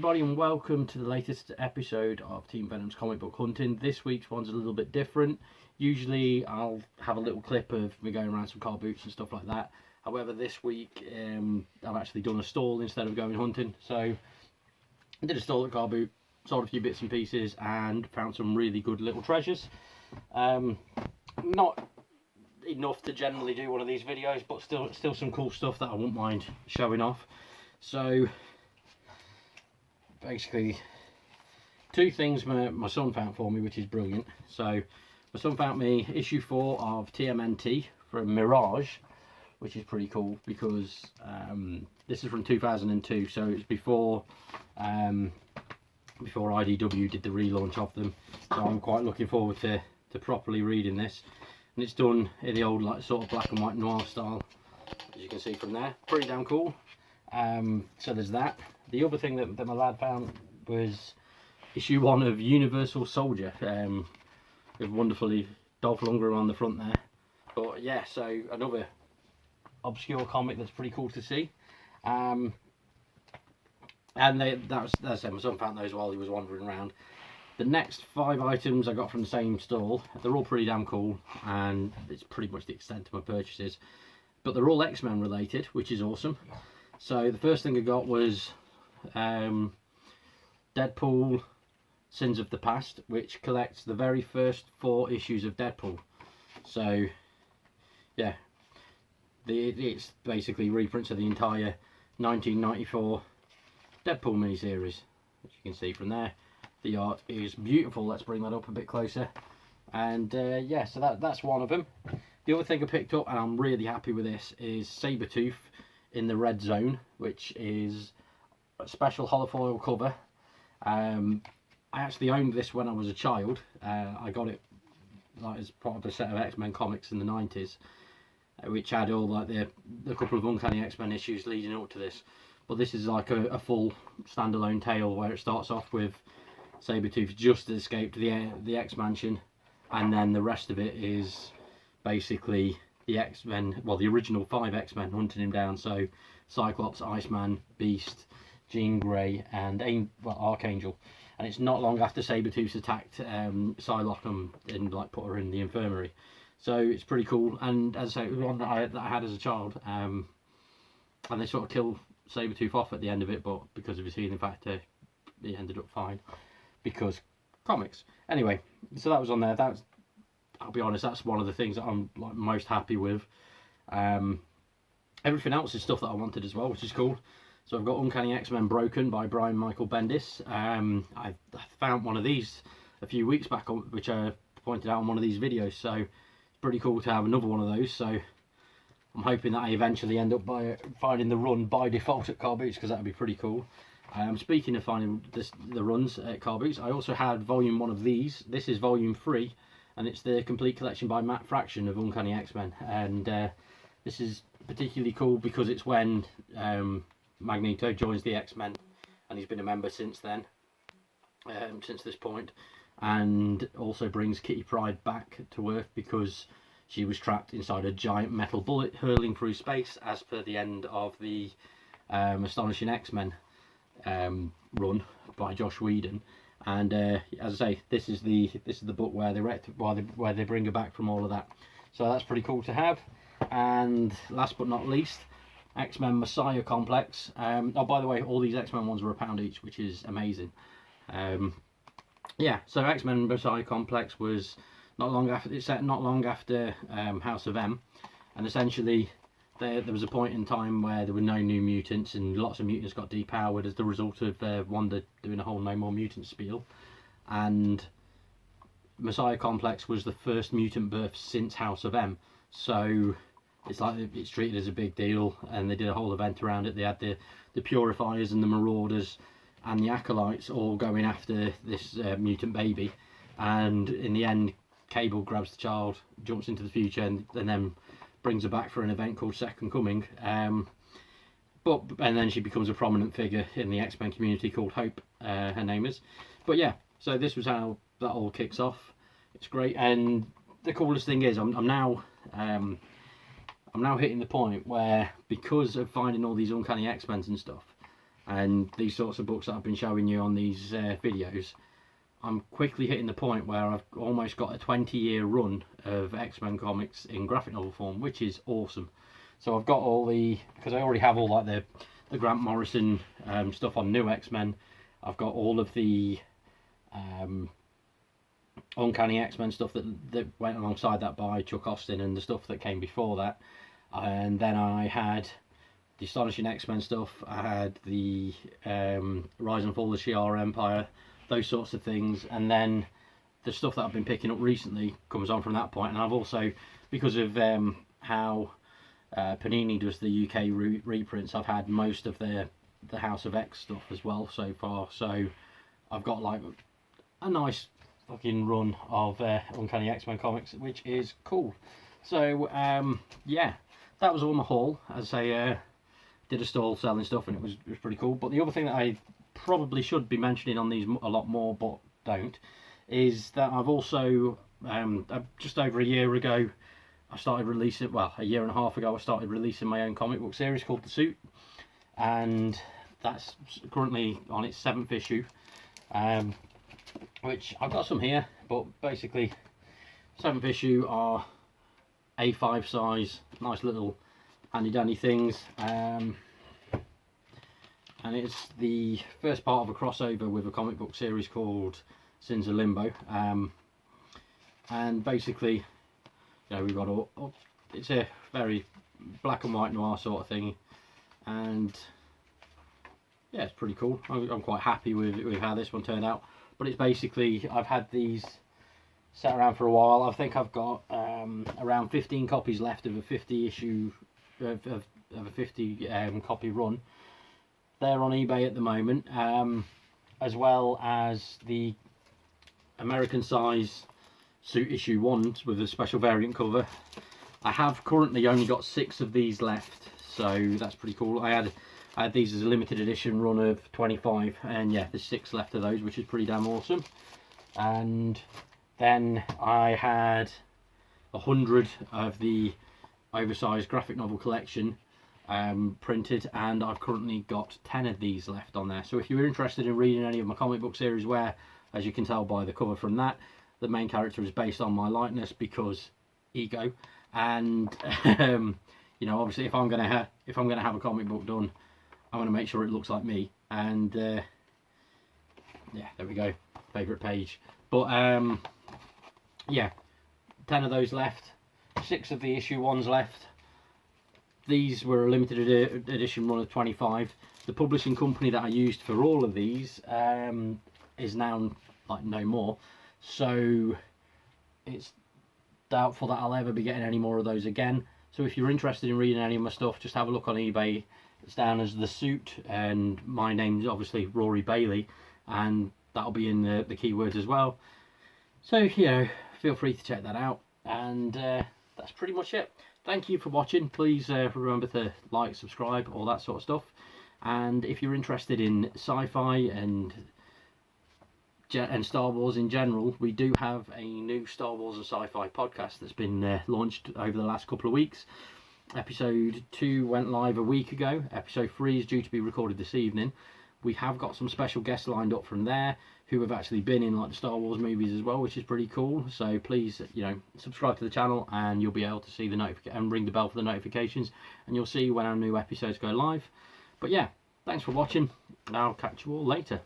everybody, and welcome to the latest episode of Team Venom's Comic Book Hunting. This week's one's a little bit different. Usually I'll have a little clip of me going around some car boots and stuff like that. However, this week I've actually done a stall instead of going hunting. So I did a stall at car boot, sold a few bits and pieces, and found some really good little treasures. Not enough to generally do one of these videos, but still some cool stuff that I wouldn't mind showing off. So basically, two things my son found for me, which is brilliant. So my son found me issue 4 of TMNT from Mirage, which is pretty cool because this is from 2002, so it's before IDW did the relaunch of them. So I'm quite looking forward to properly reading this, and it's done in the old sort of black and white noir style, as you can see from there. Pretty damn cool. So there's that. The other thing that my lad found was issue 1 of Universal Soldier, with wonderfully Dolph Lundgren on the front there. But yeah, so another obscure comic that's pretty cool to see. And that's my son found those while he was wandering around. The next 5 items I got from the same stall. They're all pretty damn cool, and it's pretty much the extent of my purchases. But they're all X-Men related, which is awesome. So the first thing I got was Deadpool Sins of the Past, which collects the very first 4 issues of Deadpool. So yeah, it's basically reprints of the entire 1994 Deadpool miniseries, which you can see from there. The art is beautiful. Let's bring that up a bit closer. And yeah, so that's one of them. The other thing I picked up, and I'm really happy with this, is Sabretooth in the Red Zone, which is a special holofoil cover. I actually owned this when I was a child. I got it as part of a set of X-Men comics in the 90s, which had all the couple of Uncanny X-Men issues leading up to this. But this is like a full standalone tale where it starts off with Sabretooth just escaped the X-Mansion, and then the rest of it is basically the X-Men, well, the original 5 X-Men hunting him down. So Cyclops, Iceman, Beast, Jean Grey, and Archangel. And it's not long after Sabretooth's attacked Psylocke and put her in the infirmary. So it's pretty cool. And as I say, it was one that I had as a child. And they sort of kill Sabretooth off at the end of it, but because of his healing factor, he ended up fine. Because comics. Anyway, so that was on there. I'll be honest, that's one of the things that I'm most happy with. Everything else is stuff that I wanted as well, which is cool. So I've got Uncanny X-Men Broken by Brian Michael Bendis. I found one of these a few weeks back, which I pointed out on one of these videos. So it's pretty cool to have another one of those. So I'm hoping that I eventually end up finding the run by default at Car Boots, because that would be pretty cool. Speaking of finding the runs at Car Boots, I also had volume 1 of these. This is volume 3. And it's the complete collection by Matt Fraction of Uncanny X-Men. And this is particularly cool because it's when Magneto joins the X-Men, and he's been a member since then, since this point. And also brings Kitty Pryde back to Earth because she was trapped inside a giant metal bullet hurling through space, as per the end of the Astonishing X-Men run by Josh Whedon. And as I say, this is the book where they bring her back from all of that. So that's pretty cool to have. And last but not least, X-Men Messiah Complex. Oh, by the way, all these X-Men ones were £1 each, which is amazing. Yeah, so X-Men Messiah Complex was not long after House of M, and essentially there was a point in time where there were no new mutants, and lots of mutants got depowered as the result of Wanda doing a whole No More Mutants spiel. And Messiah Complex was the first mutant birth since House of M, so it's treated as a big deal, and they did a whole event around it. They had the Purifiers and the Marauders and the Acolytes all going after this mutant baby, and in the end Cable grabs the child, jumps into the future, and then brings her back for an event called Second Coming. And then she becomes a prominent figure in the X-Men community called Hope, her name is. But yeah, so this was how that all kicks off. It's great, and the coolest thing is I'm now hitting the point where, because of finding all these Uncanny X-Men and stuff, and these sorts of books that I've been showing you on these videos, I'm quickly hitting the point where I've almost got a 20-year run of X-Men comics in graphic novel form, which is awesome. So I've got all the, because I already have all like the Grant Morrison stuff on New X-Men. I've got all of the Uncanny X-Men stuff that went alongside that by Chuck Austin, and the stuff that came before that. And then I had the Astonishing X-Men stuff. I had the Rise and Fall of the Shi'ar Empire, those sorts of things. And then the stuff that I've been picking up recently comes on from that point. And I've also, because of how Panini does the UK reprints, I've had most of the House of X stuff as well so far. So I've got like a nice fucking run of Uncanny X-Men comics, which is cool. So yeah, that was all my haul. As I did a stall selling stuff, and it was pretty cool. But the other thing that I probably should be mentioning on these a lot more, but don't, is that I've also just over a year ago I started releasing, well, a year and a half ago I started releasing my own comic book series called The Suit, and that's currently on its 7th issue, which I've got some here, but basically 7th issue are A5 size, nice little handy dandy things, and it's the first part of a crossover with a comic book series called Sins of Limbo, and basically, you know, we've got it's a very black and white noir sort of thing, and yeah, it's pretty cool. I'm quite happy with how this one turned out. But it's basically, I've had these sat around for a while. I think I've got around 15 copies left of a 50 issue of a 50 copy run. They're on eBay at the moment, as well as the American size Suit issue 1s with a special variant cover. I have currently only got 6 of these left, so that's pretty cool. I had these as a limited edition run of 25, and yeah, there's 6 left of those, which is pretty damn awesome. And then I had 100 of the oversized graphic novel collection printed, and I've currently got 10 of these left on there. So if you're interested in reading any of my comic book series, where, as you can tell by the cover from that, the main character is based on my likeness because ego, and you know, obviously if I'm gonna have a comic book done, I want to make sure it looks like me. And yeah, there we go, favorite page. But yeah, 10 of those left, 6 of the issue 1s left. These were a limited edition run of 25. The publishing company that I used for all of these is now like no more, so it's doubtful that I'll ever be getting any more of those again. So if you're interested in reading any of my stuff, just have a look on eBay. It's down as The Suit, and my name's obviously Rory Bailey, and that'll be in the keywords as well. So, you know, feel free to check that out, and that's pretty much it. Thank you for watching. Please remember to like, subscribe, all that sort of stuff. And if you're interested in sci-fi and Star Wars in general, we do have a new Star Wars and sci-fi podcast that's been launched over the last couple of weeks. Episode 2 went live a week ago. Episode 3 is due to be recorded this evening. We have got some special guests lined up from there who have actually been in like the Star Wars movies as well, which is pretty cool. So please, you know, subscribe to the channel, and you'll be able to see the notification and ring the bell for the notifications, and you'll see when our new episodes go live. But yeah, thanks for watching, and I'll catch you all later.